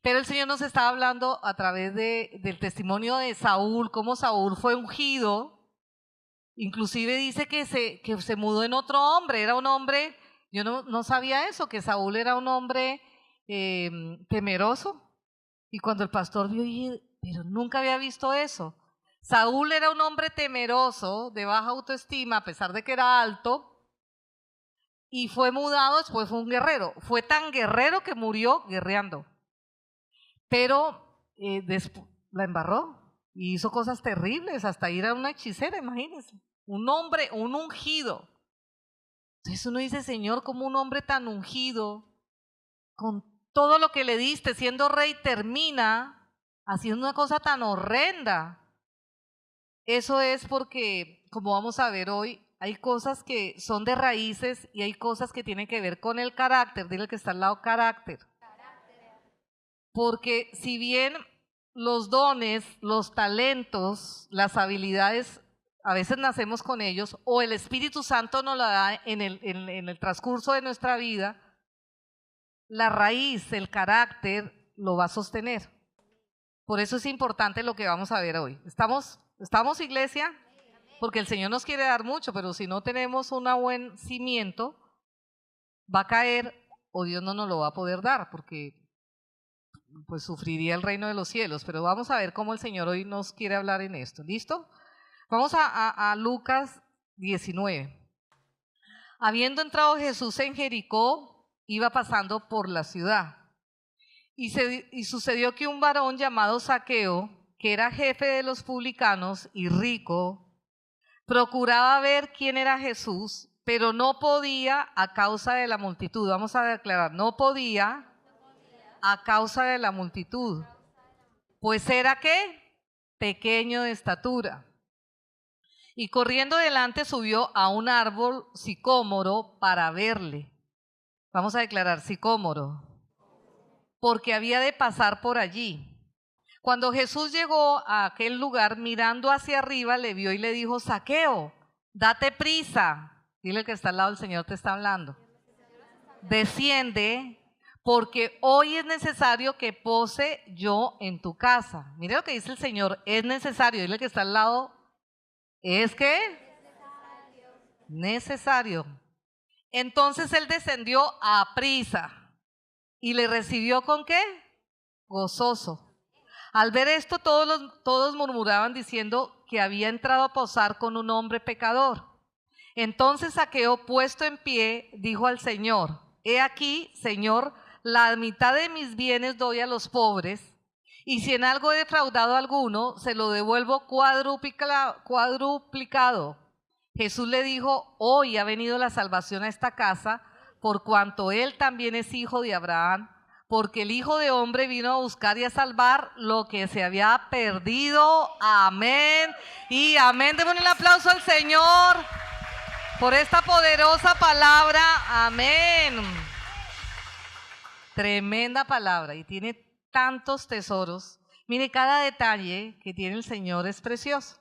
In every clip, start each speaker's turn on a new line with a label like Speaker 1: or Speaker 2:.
Speaker 1: Pero el Señor nos estaba hablando a través del testimonio de Saúl, cómo Saúl fue ungido. Inclusive dice que se mudó en otro hombre, era un hombre, yo no sabía eso, que Saúl era un hombre temeroso. Y cuando el pastor vio, dije, pero nunca había visto eso. Saúl era un hombre temeroso, de baja autoestima, a pesar de que era alto, y fue mudado, después fue un guerrero. Fue tan guerrero que murió guerreando. Pero la embarró y hizo cosas terribles, hasta ir a una hechicera, imagínense. Un hombre, un ungido. Entonces uno dice, Señor, ¿cómo un hombre tan ungido, con todo lo que le diste, siendo rey, termina haciendo una cosa tan horrenda? Eso es porque, como vamos a ver hoy, hay cosas que son de raíces y hay cosas que tienen que ver con el carácter. Dile que está al lado, carácter. Porque si bien los dones, los talentos, las habilidades, a veces nacemos con ellos, o el Espíritu Santo nos la da en el transcurso de nuestra vida, la raíz, el carácter, lo va a sostener. Por eso es importante lo que vamos a ver hoy. ¿Estamos, iglesia? Porque el Señor nos quiere dar mucho, pero si no tenemos un buen cimiento, va a caer o Dios no nos lo va a poder dar, porque pues sufriría el reino de los cielos. Pero vamos a ver cómo el Señor hoy nos quiere hablar en esto. ¿Listo? Vamos a Lucas 19. Habiendo entrado Jesús en Jericó, iba pasando por la ciudad. Y sucedió que un varón llamado Zaqueo, que era jefe de los publicanos y rico, procuraba ver quién era Jesús, pero no podía a causa de la multitud. Vamos a declarar, no podía a causa de la multitud, pues era ¿qué? Pequeño de estatura. Y corriendo delante subió a un árbol sicómoro para verle. Vamos a declarar sicómoro, porque había de pasar por allí. Cuando Jesús llegó a aquel lugar, mirando hacia arriba, le vio y le dijo, Zaqueo, date prisa. Dile que está al lado, el Señor te está hablando. Desciende, porque hoy es necesario que pose yo en tu casa. Mire lo que dice el Señor, es necesario. Dile que está al lado, ¿es qué? Necesario. Entonces él descendió a prisa y le recibió ¿con qué? Gozoso. Al ver esto, todos murmuraban diciendo que había entrado a posar con un hombre pecador. Entonces Zaqueo, puesto en pie, dijo al Señor, he aquí, Señor, la mitad de mis bienes doy a los pobres, y si en algo he defraudado a alguno, se lo devuelvo cuadruplicado. Jesús le dijo, hoy ha venido la salvación a esta casa, por cuanto él también es hijo de Abraham, porque el Hijo de Hombre vino a buscar y a salvar lo que se había perdido. Amén y amén. Démosle un aplauso al Señor por esta poderosa palabra. Amén. Tremenda palabra y tiene tantos tesoros. Mire, cada detalle que tiene el Señor es precioso.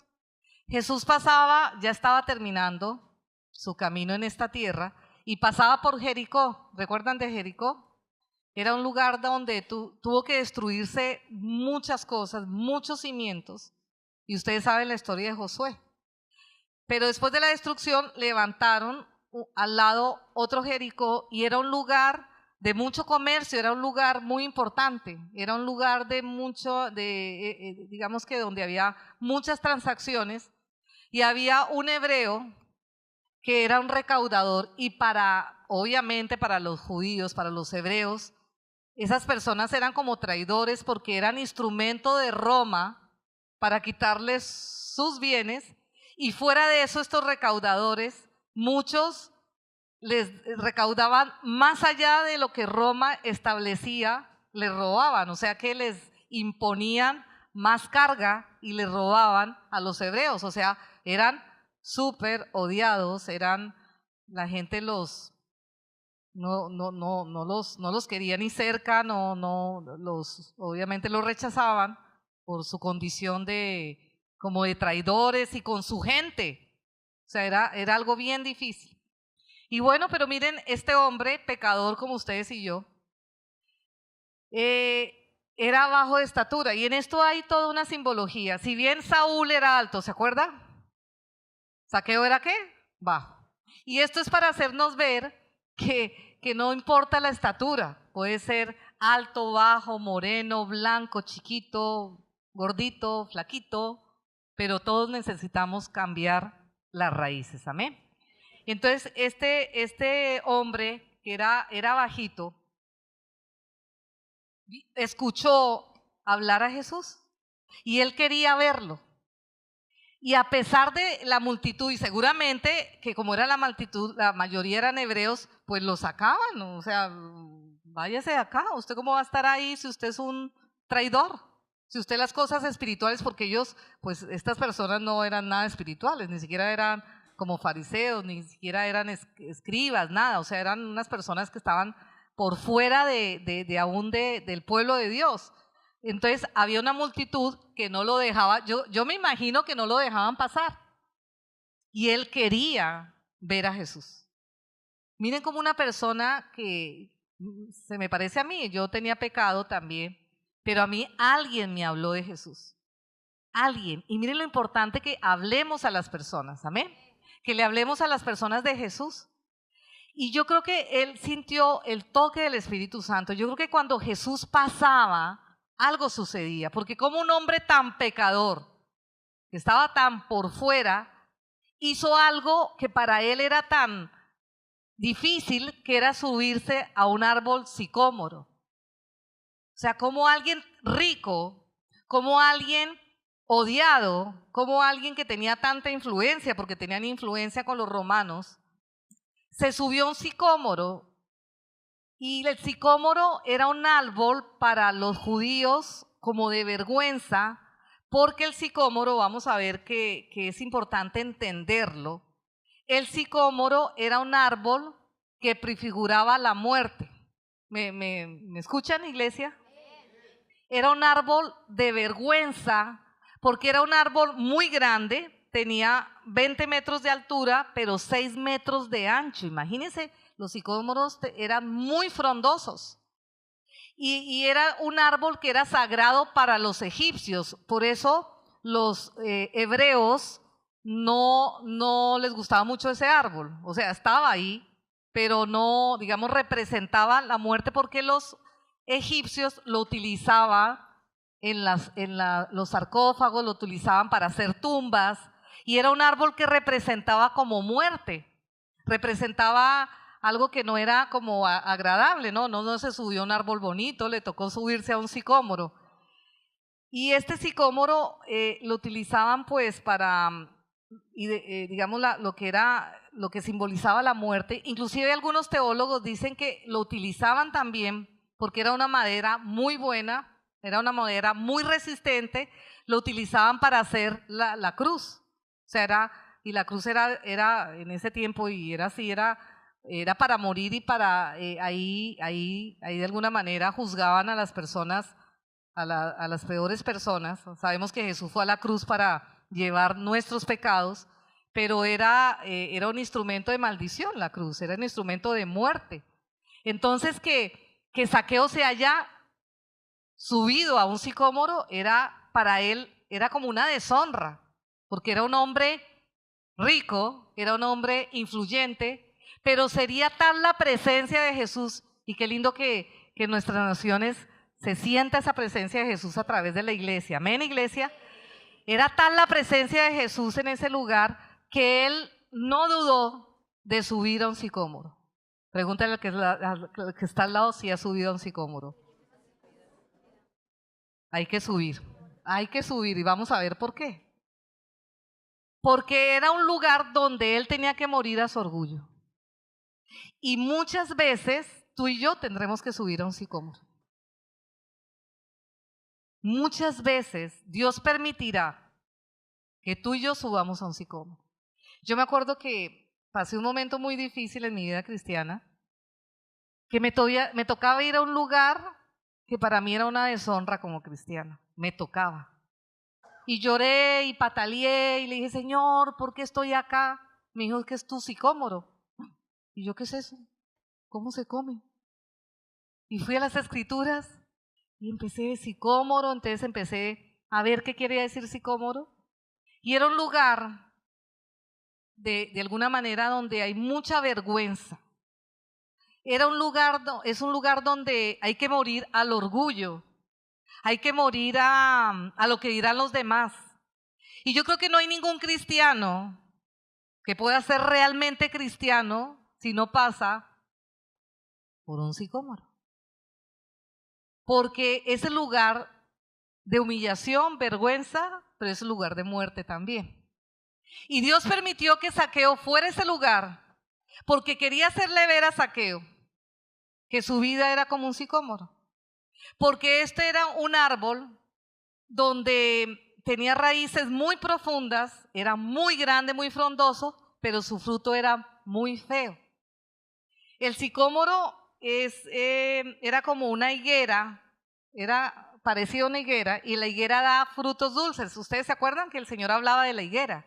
Speaker 1: Jesús pasaba, ya estaba terminando su camino en esta tierra y pasaba por Jericó. ¿Recuerdan de Jericó? Era un lugar donde tuvo que destruirse muchas cosas, muchos cimientos, y ustedes saben la historia de Josué. Pero después de la destrucción levantaron al lado otro Jericó y era un lugar de mucho comercio, era un lugar muy importante, era un lugar de mucho, digamos que donde había muchas transacciones y había un hebreo que era un recaudador y obviamente para los judíos, para los hebreos, esas personas eran como traidores porque eran instrumento de Roma para quitarles sus bienes y fuera de eso estos recaudadores, muchos les recaudaban más allá de lo que Roma establecía, les robaban, o sea que les imponían más carga y les robaban a los hebreos, o sea, eran súper odiados, la gente no los quería ni cerca, obviamente los rechazaban por su condición como de traidores y con su gente. O sea, era algo bien difícil. Y bueno, pero miren, este hombre, pecador como ustedes y yo, era bajo de estatura. Y en esto hay toda una simbología. Si bien Saúl era alto, ¿se acuerda? ¿Zaqueo era qué? Bajo. Y esto es para hacernos ver que no importa la estatura. Puede ser alto, bajo, moreno, blanco, chiquito, gordito, flaquito, pero todos necesitamos cambiar las raíces. Amén. Entonces, este hombre que era bajito, escuchó hablar a Jesús y él quería verlo. Y a pesar de la multitud, y seguramente que como era la multitud, la mayoría eran hebreos, pues lo sacaban, ¿no? O sea, váyase de acá, ¿usted cómo va a estar ahí si usted es un traidor? Si usted las cosas espirituales, porque ellos, pues estas personas no eran nada espirituales, ni siquiera eran como fariseos, ni siquiera eran escribas, nada, o sea, eran unas personas que estaban por fuera del pueblo de Dios. Entonces había una multitud que no lo dejaba, yo me imagino que no lo dejaban pasar. Y él quería ver a Jesús. Miren como una persona que se me parece a mí, yo tenía pecado también, pero a mí alguien me habló de Jesús. Alguien. Y miren lo importante que hablemos a las personas, amén. Que le hablemos a las personas de Jesús. Y yo creo que él sintió el toque del Espíritu Santo. Yo creo que cuando Jesús pasaba, algo sucedía, porque como un hombre tan pecador, que estaba tan por fuera, hizo algo que para él era tan difícil, que era subirse a un árbol sicómoro. O sea, como alguien rico, como alguien odiado, como alguien que tenía tanta influencia, porque tenían influencia con los romanos, se subió a un sicómoro. Y el sicómoro era un árbol para los judíos como de vergüenza, porque el sicómoro, vamos a ver que es importante entenderlo, el sicómoro era un árbol que prefiguraba la muerte. ¿Me escuchan, iglesia? Era un árbol de vergüenza, porque era un árbol muy grande, tenía 20 metros de altura, pero 6 metros de ancho. Imagínense, los sicómoros eran muy frondosos y era un árbol que era sagrado para los egipcios. Por eso los hebreos no les gustaba mucho ese árbol. O sea, estaba ahí, pero no, digamos, representaba la muerte, porque los egipcios lo utilizaban en los sarcófagos, lo utilizaban para hacer tumbas, y era un árbol que representaba como muerte, representaba algo que no era como agradable, no se subió a un árbol bonito, le tocó subirse a un sicómoro. Y este sicómoro lo utilizaban pues para, digamos, lo que simbolizaba la muerte. Inclusive algunos teólogos dicen que lo utilizaban también porque era una madera muy buena, era una madera muy resistente, lo utilizaban para hacer la cruz. O sea, y la cruz era en ese tiempo, y era así, era para morir, y para ahí de alguna manera juzgaban a las personas, a las peores personas. Sabemos que Jesús fue a la cruz para llevar nuestros pecados, pero era un instrumento de maldición la cruz, era un instrumento de muerte. Entonces que Zaqueo se haya subido a un sicómoro para él era como una deshonra, porque era un hombre rico, era un hombre influyente, pero sería tal la presencia de Jesús, y qué lindo que en nuestras naciones se sienta esa presencia de Jesús a través de la iglesia. Amén, iglesia. Era tal la presencia de Jesús en ese lugar que él no dudó de subir a un sicómoro. Pregúntale al que está al lado si ha subido a un sicómoro. Hay que subir, y vamos a ver por qué. Porque era un lugar donde él tenía que morir a su orgullo. Y muchas veces tú y yo tendremos que subir a un sicómoro. Muchas veces Dios permitirá que tú y yo subamos a un sicómoro. Yo me acuerdo que pasé un momento muy difícil en mi vida cristiana, que me tocaba ir a un lugar que para mí era una deshonra como cristiana. Me tocaba. Y lloré y pataleé y le dije, Señor, ¿por qué estoy acá? Me dijo, que es tu sicómoro. Y yo, ¿qué es eso? ¿Cómo se come? Y fui a las escrituras Y empecé sicómoro, entonces empecé a ver qué quería decir sicómoro. Y era un lugar, de alguna manera, donde hay mucha vergüenza. Es un lugar donde hay que morir al orgullo, hay que morir a lo que dirán los demás. Y yo creo que no hay ningún cristiano que pueda ser realmente cristiano si no pasa por un sicómoro. Porque es el lugar de humillación, vergüenza, pero es el lugar de muerte también. Y Dios permitió que Zaqueo fuera ese lugar porque quería hacerle ver a Zaqueo que su vida era como un sicómoro. Porque este era un árbol donde tenía raíces muy profundas, era muy grande, muy frondoso, pero su fruto era muy feo. El sicómoro era como una higuera, era parecido a una higuera, y la higuera da frutos dulces. ¿Ustedes se acuerdan que el Señor hablaba de la higuera?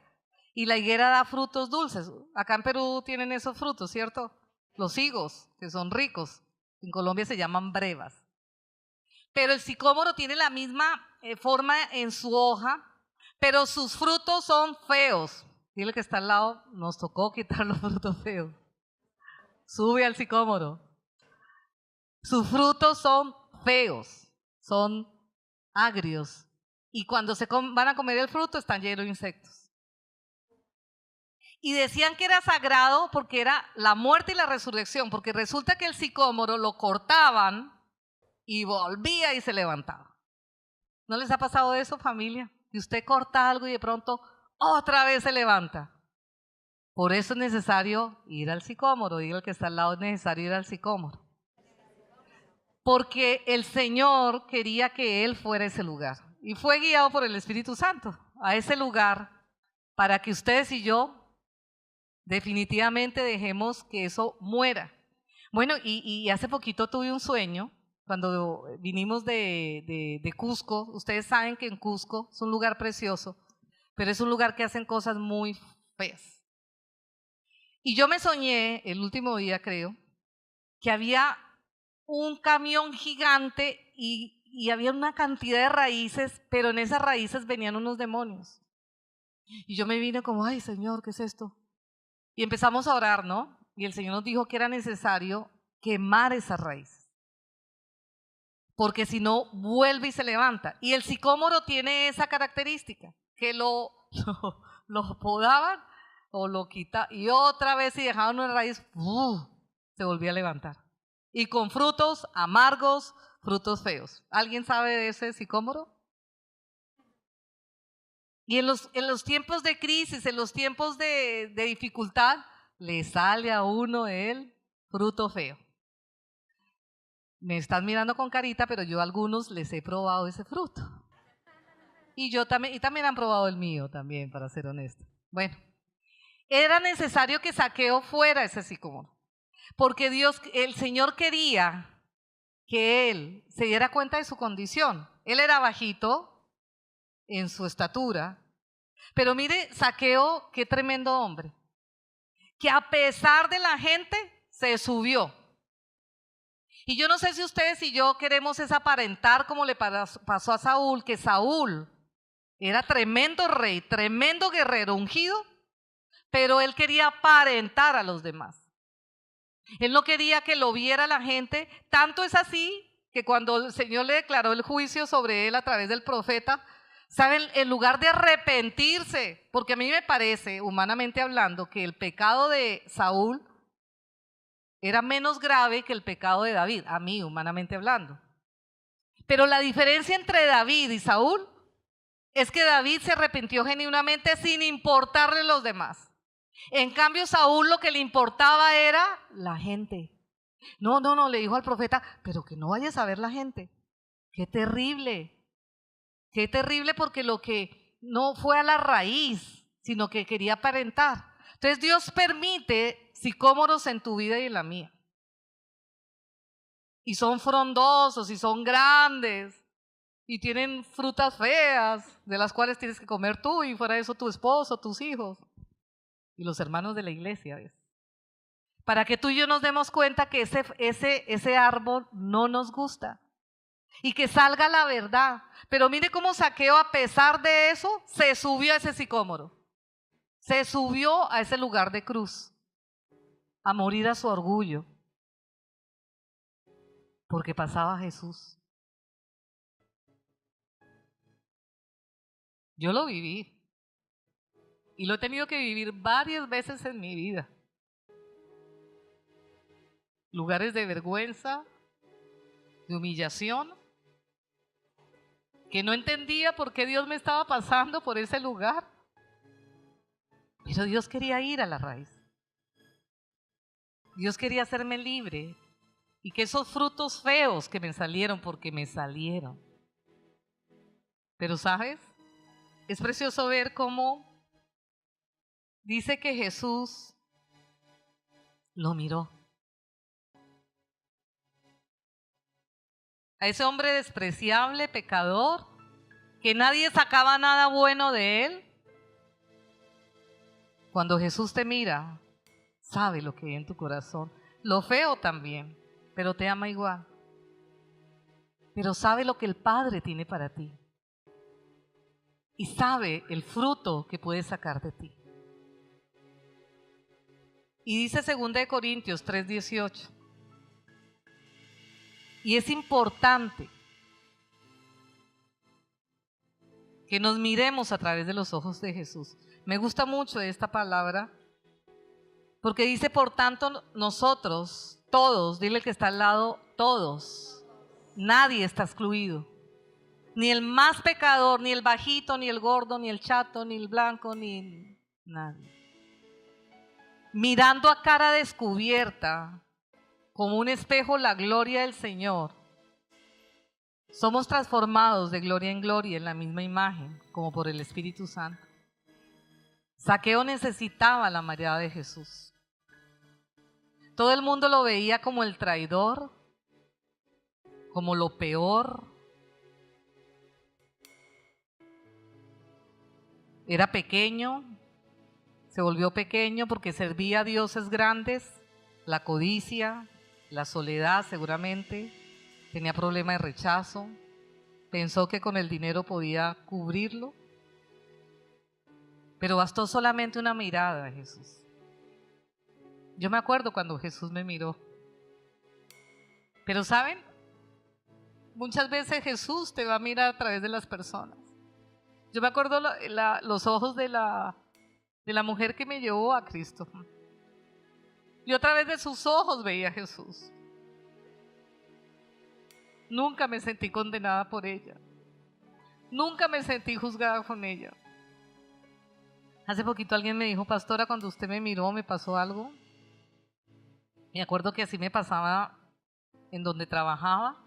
Speaker 1: Y la higuera da frutos dulces. Acá en Perú tienen esos frutos, ¿cierto? Los higos, que son ricos. En Colombia se llaman brevas. Pero el sicómoro tiene la misma forma en su hoja, pero sus frutos son feos. Dile que está al lado, nos tocó quitar los frutos feos. Sube al sicómoro. Sus frutos son feos, son agrios. Y cuando van a comer el fruto están llenos de insectos. Y decían que era sagrado porque era la muerte y la resurrección, porque resulta que el sicómoro lo cortaban y volvía y se levantaba. ¿No les ha pasado eso, familia? Que usted corta algo y de pronto otra vez se levanta. Por eso es necesario ir al sicómoro. Diga el que está al lado, es necesario ir al sicómoro. Porque el Señor quería que Él fuera a ese lugar. Y fue guiado por el Espíritu Santo a ese lugar para que ustedes y yo definitivamente dejemos que eso muera. Bueno, y hace poquito tuve un sueño. Cuando vinimos de Cusco, ustedes saben que en Cusco es un lugar precioso, pero es un lugar que hacen cosas muy feas. Y yo me soñé, el último día creo, que había un camión gigante y había una cantidad de raíces, pero en esas raíces venían unos demonios. Y yo me vine como, ay Señor, ¿qué es esto? Y empezamos a orar, ¿no? Y el Señor nos dijo que era necesario quemar esas raíces, porque si no, vuelve y se levanta. Y el sicómoro tiene esa característica, que lo podaban o lo quitaban, y otra vez si dejaban una raíz, se volvía a levantar. Y con frutos amargos, frutos feos. ¿Alguien sabe de ese sicómoro? Y en los tiempos de crisis, en los tiempos de dificultad, le sale a uno el fruto feo. Me están mirando con carita, pero yo a algunos les he probado ese fruto. Y también han probado el mío también, para ser honesto. Bueno, era necesario que Zaqueo fuera ese sicómoro, porque el Señor quería que él se diera cuenta de su condición. Él era bajito en su estatura, pero mire, Zaqueo, qué tremendo hombre, que a pesar de la gente se subió. Y yo no sé si ustedes y yo queremos es aparentar como le pasó a Saúl, que Saúl era tremendo rey, tremendo guerrero ungido, pero él quería aparentar a los demás. Él no quería que lo viera la gente, tanto es así que cuando el Señor le declaró el juicio sobre él a través del profeta, ¿saben? En lugar de arrepentirse, porque a mí me parece, humanamente hablando, que el pecado de Saúl era menos grave que el pecado de David, a mí, humanamente hablando. Pero la diferencia entre David y Saúl es que David se arrepintió genuinamente sin importarle los demás. En cambio, Saúl lo que le importaba era la gente. No, le dijo al profeta, pero que no vayas a ver la gente. Qué terrible porque lo que no fue a la raíz, sino que quería aparentar. Entonces Dios permite sicómoros en tu vida y en la mía. Y son frondosos y son grandes y tienen frutas feas de las cuales tienes que comer tú y fuera de eso tu esposo, tus hijos y los hermanos de la iglesia. ¿Ves? Para que tú y yo nos demos cuenta que ese árbol no nos gusta. y que salga la verdad. Pero mire cómo Zaqueo, a pesar de eso, se subió a ese sicómoro. Se subió a ese lugar de cruz, a morir a su orgullo, porque pasaba Jesús. Yo lo viví y lo he tenido que vivir varias veces en mi vida. Lugares de vergüenza, de humillación, que no entendía por qué Dios me estaba pasando por ese lugar. Pero Dios quería ir a la raíz. Dios quería hacerme libre y que esos frutos feos que me salieron, porque me salieron. Pero ¿sabes? Es precioso ver cómo dice que Jesús lo miró. A ese hombre despreciable, pecador, que nadie sacaba nada bueno de él. Cuando Jesús te mira, sabe lo que hay en tu corazón. Lo feo también, pero te ama igual. Pero sabe lo que el Padre tiene para ti. Y sabe el fruto que puede sacar de ti. Y dice 2 Corintios 3:18. Y es importante que nos miremos a través de los ojos de Jesús. Me gusta mucho esta palabra, porque dice, por tanto, nosotros, todos, dile que está al lado, todos, nadie está excluido. Ni el más pecador, ni el bajito, ni el gordo, ni el chato, ni el blanco, ni nadie. Mirando a cara descubierta, como un espejo, la gloria del Señor, somos transformados de gloria en gloria en la misma imagen, como por el Espíritu Santo. Zaqueo necesitaba la mirada de Jesús. Todo el mundo lo veía como el traidor, como lo peor. Era pequeño, se volvió pequeño porque servía a dioses grandes, la codicia, la soledad seguramente, tenía problema de rechazo, pensó que con el dinero podía cubrirlo, pero bastó solamente una mirada a Jesús. Yo me acuerdo cuando Jesús me miró, pero ¿saben? Muchas veces Jesús te va a mirar a través de las personas. Yo me acuerdo los ojos de la mujer que me llevó a Cristo. Yo a través de sus ojos veía a Jesús. Nunca me sentí condenada por ella. Nunca me sentí juzgada con ella. Hace poquito alguien me dijo, pastora, cuando usted me miró, ¿me pasó algo? Me acuerdo que así me pasaba en donde trabajaba.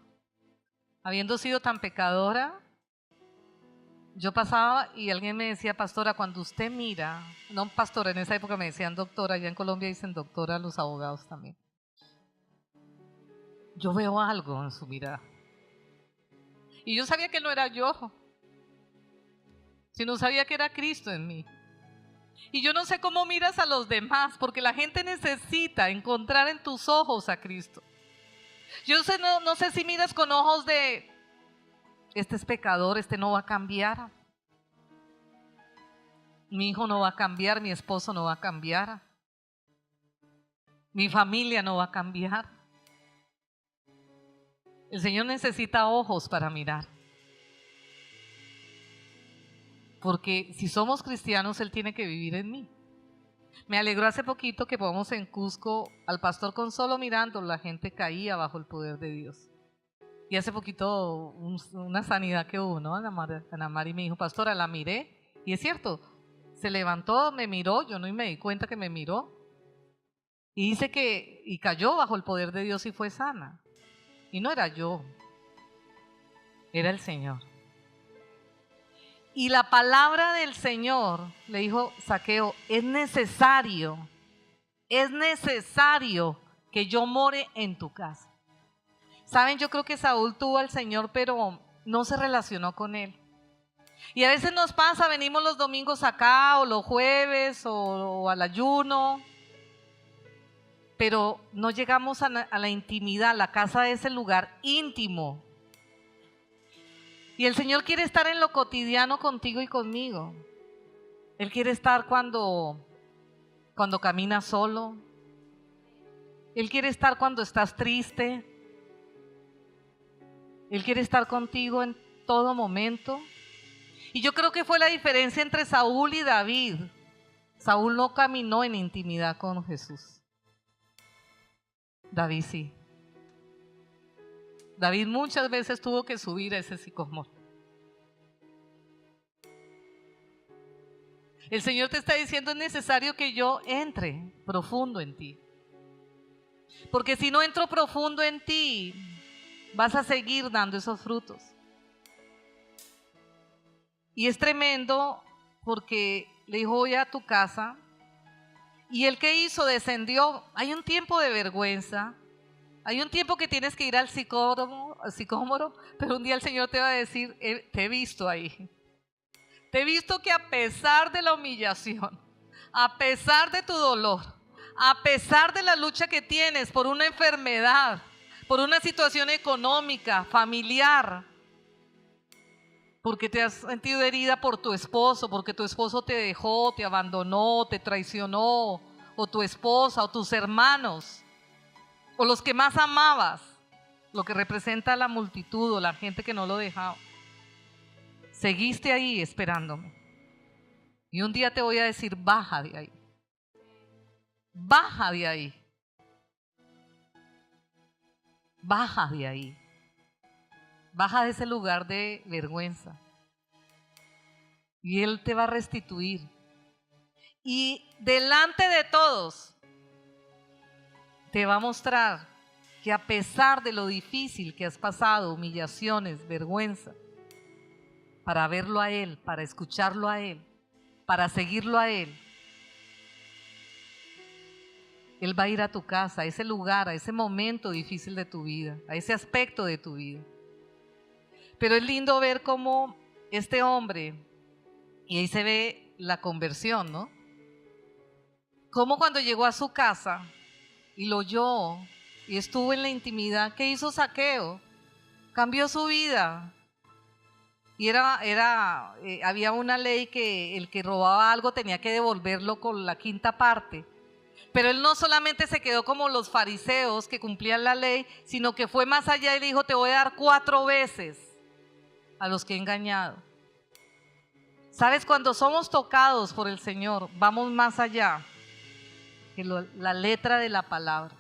Speaker 1: Habiendo sido tan pecadora, yo pasaba y alguien me decía, pastora, cuando usted mira, no pastora, en esa época me decían doctora, allá en Colombia dicen doctora a los abogados también. Yo veo algo en su mirada. Y yo sabía que no era yo, sino sabía que era Cristo en mí. Y yo no sé cómo miras a los demás, porque la gente necesita encontrar en tus ojos a Cristo. Yo no sé si miras con ojos de, este es pecador, este no va a cambiar. Mi hijo no va a cambiar, mi esposo no va a cambiar. Mi familia no va a cambiar. El Señor necesita ojos para mirar. Porque si somos cristianos, Él tiene que vivir en mí. Me alegró hace poquito que vamos en Cusco, al pastor con solo mirando, la gente caía bajo el poder de Dios. Y hace poquito una sanidad que hubo, ¿no? Ana Mari me dijo, pastora, la miré. Y es cierto, se levantó, me miró, yo no me di cuenta que me miró. Y dice que, y cayó bajo el poder de Dios y fue sana. Y no era yo, era el Señor. Y la palabra del Señor le dijo, Zaqueo, es necesario que yo more en tu casa. Saben, yo creo que Saúl tuvo al Señor, pero no se relacionó con él. Y a veces nos pasa, venimos los domingos acá, o los jueves, o al ayuno, pero no llegamos a la intimidad. La casa es el lugar íntimo Y el Señor quiere estar en lo cotidiano contigo y conmigo. Él quiere estar cuando caminas solo. Él quiere estar cuando estás triste. Él quiere estar contigo en todo momento. Y yo creo que fue la diferencia entre Saúl y David. Saúl no caminó en intimidad con Jesús. David sí. David muchas veces tuvo que subir a ese sicómoro. El Señor te está diciendo: es necesario que yo entre profundo en ti. Porque si no entro profundo en ti, vas a seguir dando esos frutos. Y es tremendo porque le dijo: voy a tu casa. Y él, ¿qué hizo? Descendió. Hay un tiempo de vergüenza. Hay un tiempo que tienes que ir al sicómoro, pero un día el Señor te va a decir: te he visto ahí. Te he visto que a pesar de la humillación, a pesar de tu dolor, a pesar de la lucha que tienes por una enfermedad, por una situación económica, familiar, porque te has sentido herida por tu esposo, porque tu esposo te dejó, te abandonó, te traicionó, o tu esposa, o tus hermanos, o los que más amabas, lo que representa la multitud o la gente que no lo dejaba. Seguiste ahí esperándome. Y un día te voy a decir: baja de ahí. Baja de ahí. Baja de ahí. Baja de ese lugar de vergüenza. Y Él te va a restituir. Y delante de todos te va a mostrar que a pesar de lo difícil que has pasado, humillaciones, vergüenza, para verlo a Él, para escucharlo a Él, para seguirlo a Él, Él va a ir a tu casa, a ese lugar, a ese momento difícil de tu vida, a ese aspecto de tu vida. Pero es lindo ver cómo este hombre, y ahí se ve la conversión, ¿no? Cómo cuando llegó a su casa y lo oyó y estuvo en la intimidad, ¿qué hizo Zaqueo? Cambió su vida. Y había una ley que el que robaba algo tenía que devolverlo con la quinta parte. Pero él no solamente se quedó como los fariseos que cumplían la ley, sino que fue más allá y dijo: te voy a dar 4 veces a los que he engañado. ¿Sabes? Cuando somos tocados por el Señor, vamos más allá que la letra de la palabra.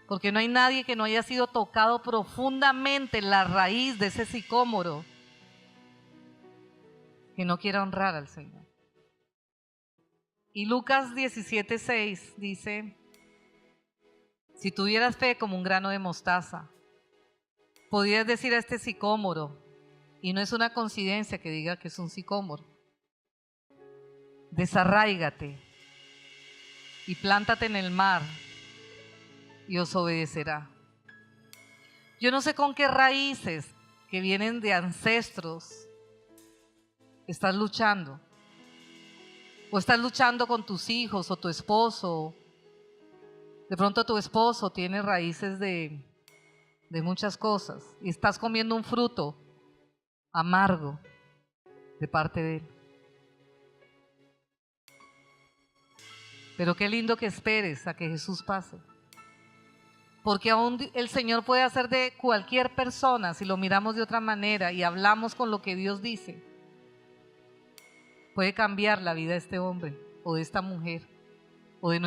Speaker 1: Porque no hay nadie que no haya sido tocado profundamente en la raíz de ese sicómoro que no quiera honrar al Señor. Y Lucas 17:6 dice: si tuvieras fe como un grano de mostaza, podrías decir a este sicómoro, y no es una coincidencia que diga que es un sicómoro: desarráigate y plántate en el mar, y os obedecerá. Yo no sé con qué raíces que vienen de ancestros estás luchando. O estás luchando con tus hijos o tu esposo. De pronto tu esposo tiene raíces de muchas cosas y estás comiendo un fruto amargo de parte de él. Pero qué lindo que esperes a que Jesús pase. Porque aún el Señor puede hacer de cualquier persona, si lo miramos de otra manera y hablamos con lo que Dios dice, puede cambiar la vida de este hombre o de esta mujer o de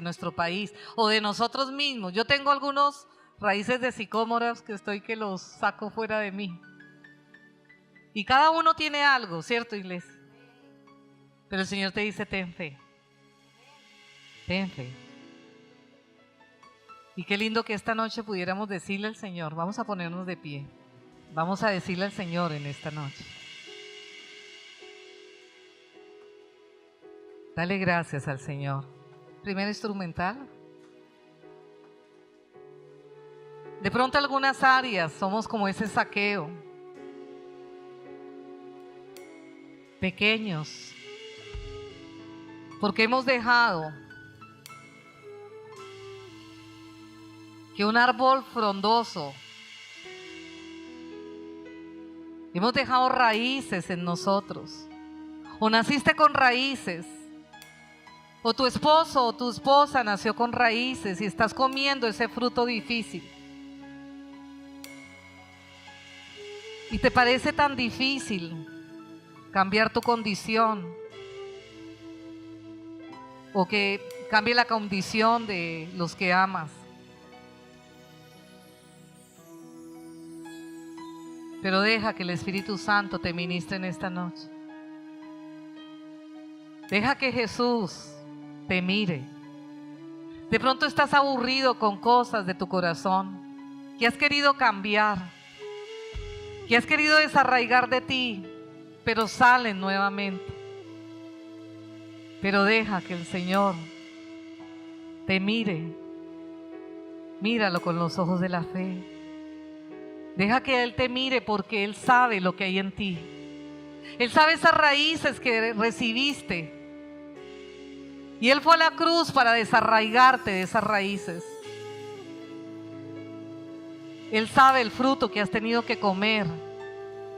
Speaker 1: nuestro país o de nosotros mismos. Yo tengo algunos raíces de sicómoros que los saco fuera de mí. Y cada uno tiene algo, ¿cierto, iglesia? Pero el Señor te dice: ten fe. Ten fe. Y qué lindo que esta noche pudiéramos decirle al Señor: vamos a ponernos de pie. Vamos a decirle al Señor en esta noche: dale gracias al Señor. Primer instrumental. De pronto algunas áreas somos como ese Zaqueo. Pequeños. Porque hemos dejado que un árbol frondoso Hemos dejado raíces en nosotros. O naciste con raíces, o tu esposo o tu esposa nació con raíces y estás comiendo ese fruto difícil. Y te parece tan difícil cambiar tu condición, o que cambie la condición de los que amas. Pero deja que el Espíritu Santo te ministre en esta noche. Deja que Jesús te mire. De pronto estás aburrido con cosas de tu corazón que has querido cambiar, que has querido desarraigar de ti, pero salen nuevamente. Pero deja que el Señor te mire. Míralo con los ojos de la fe. Deja que Él te mire, porque Él sabe lo que hay en ti. Él sabe esas raíces que recibiste. Y Él fue a la cruz para desarraigarte de esas raíces. Él sabe el fruto que has tenido que comer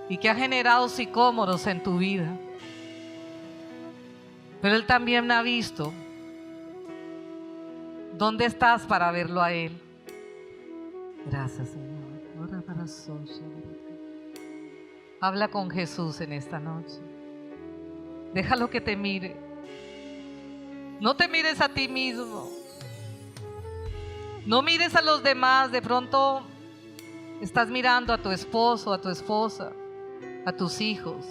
Speaker 1: y que ha generado sicómoros en tu vida. Pero Él también ha visto dónde estás para verlo a Él. Gracias, Señor. Habla con Jesús en esta noche. Déjalo que te mire. No te mires a ti mismo. No mires a los demás. De pronto estás mirando a tu esposo, a tu esposa, a tus hijos.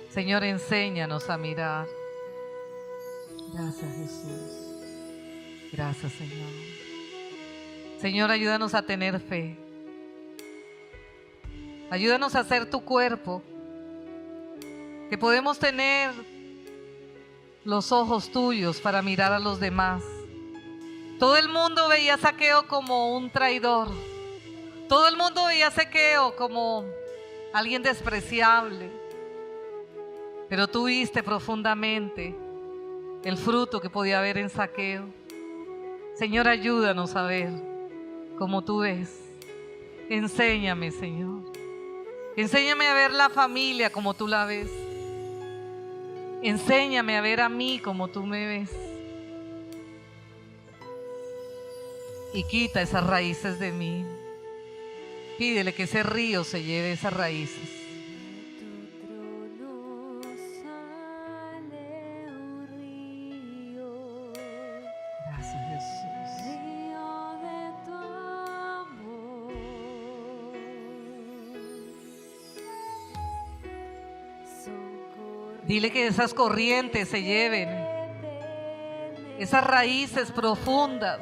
Speaker 1: Señor, enséñanos a mirar. Gracias, Jesús. Gracias, Señor. Señor, ayúdanos a tener fe. Ayúdanos a ser tu cuerpo, que podemos tener los ojos tuyos para mirar a los demás. Todo el mundo veía a Zaqueo como un traidor. Todo el mundo veía a Zaqueo como alguien despreciable. Pero tú viste profundamente el fruto que podía haber en Zaqueo. Señor, ayúdanos a ver como tú ves. Enséñame, Señor. Enséñame a ver la familia como tú la ves. Enséñame a ver a mí como tú me ves. Y quita esas raíces de mí. Pídele que ese río se lleve esas raíces. Gracias, Jesús. Dile que esas corrientes se lleven, esas raíces profundas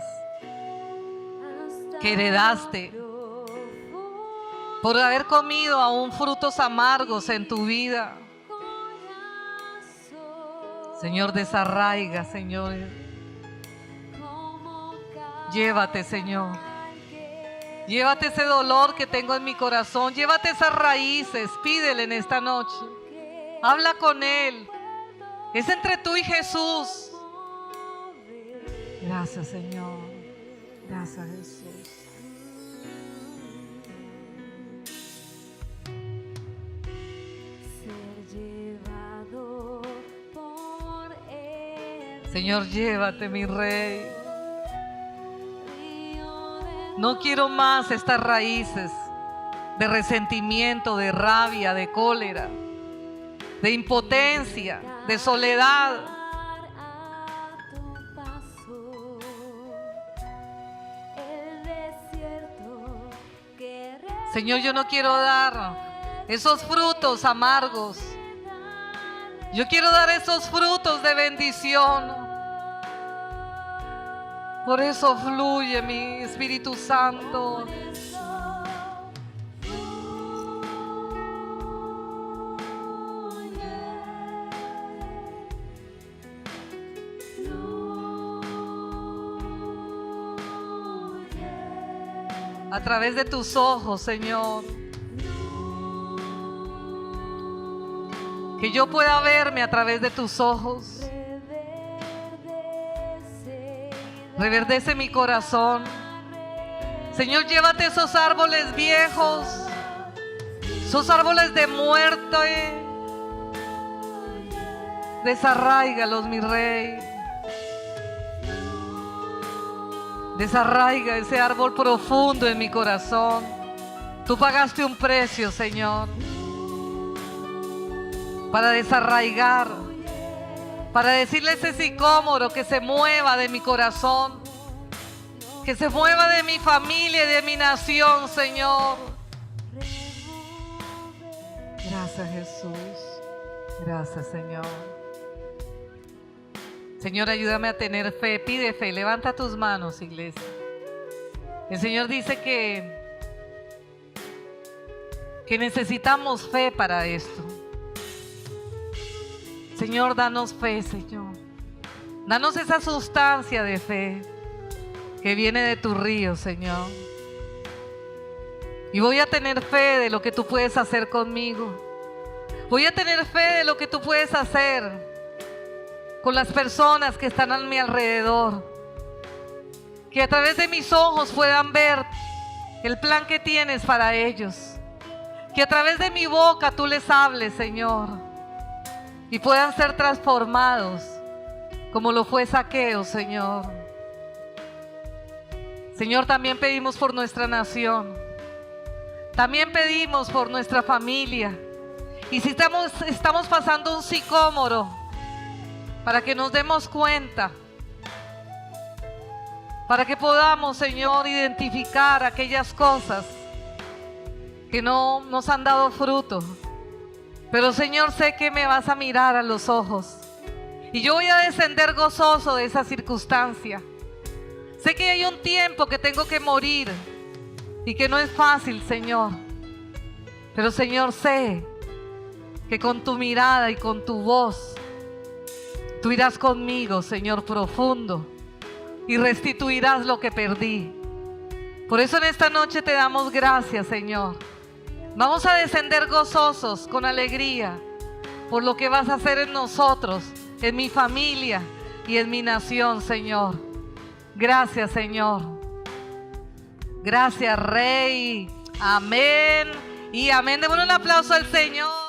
Speaker 1: que heredaste por haber comido aún frutos amargos en tu vida. Señor, desarraiga, Señor. Llévate, Señor. Llévate ese dolor que tengo en mi corazón. Llévate esas raíces. Pídele en esta noche. Habla con Él. Es entre tú y Jesús. Gracias, Señor. Gracias, Jesús. Señor, llévate, mi Rey. No quiero más estas raíces de resentimiento, de rabia, de cólera, de impotencia, de soledad. Señor, yo no quiero dar esos frutos amargos. Yo quiero dar esos frutos de bendición. Por eso fluye mi Espíritu Santo. A través de tus ojos, Señor. Que yo pueda verme a través de tus ojos. Reverdece mi corazón. Señor, llévate esos árboles viejos Esos árboles de muerte, desarráigalos, mi Rey. Desarraiga ese árbol profundo en mi corazón. Tú pagaste un precio, Señor, para desarraigar, para decirle a ese sicómoro que se mueva de mi corazón, que se mueva de mi familia y de mi nación, Señor. Gracias, Jesús. Gracias, Señor. Señor, ayúdame a tener fe. Pide fe. Levanta tus manos, iglesia. El Señor dice que necesitamos fe para esto. Señor, danos fe, Señor. Danos esa sustancia de fe que viene de tu río, Señor. Y voy a tener fe de lo que tú puedes hacer conmigo. Voy a tener fe de lo que tú puedes hacer con las personas que están a mi alrededor. Que a través de mis ojos puedan ver el plan que tienes para ellos. Que a través de mi boca tú les hables, Señor. Y puedan ser transformados como lo fue Zaqueo, Señor. Señor, también pedimos por nuestra nación. También pedimos por nuestra familia. Y si estamos pasando un sicómoro, para que nos demos cuenta, para que podamos, Señor, identificar aquellas cosas que no nos han dado fruto. Pero, Señor, sé que me vas a mirar a los ojos y yo voy a descender gozoso de esa circunstancia. Sé que hay un tiempo que tengo que morir y que no es fácil, Señor. Pero, Señor, sé que con tu mirada y con tu voz tú irás conmigo, Señor, profundo, y restituirás lo que perdí. Por eso en esta noche te damos gracias, Señor. Vamos a descender gozosos, con alegría, por lo que vas a hacer en nosotros, en mi familia y en mi nación, Señor. Gracias, Señor. Gracias, Rey. Amén y amén. Démosle un aplauso al Señor.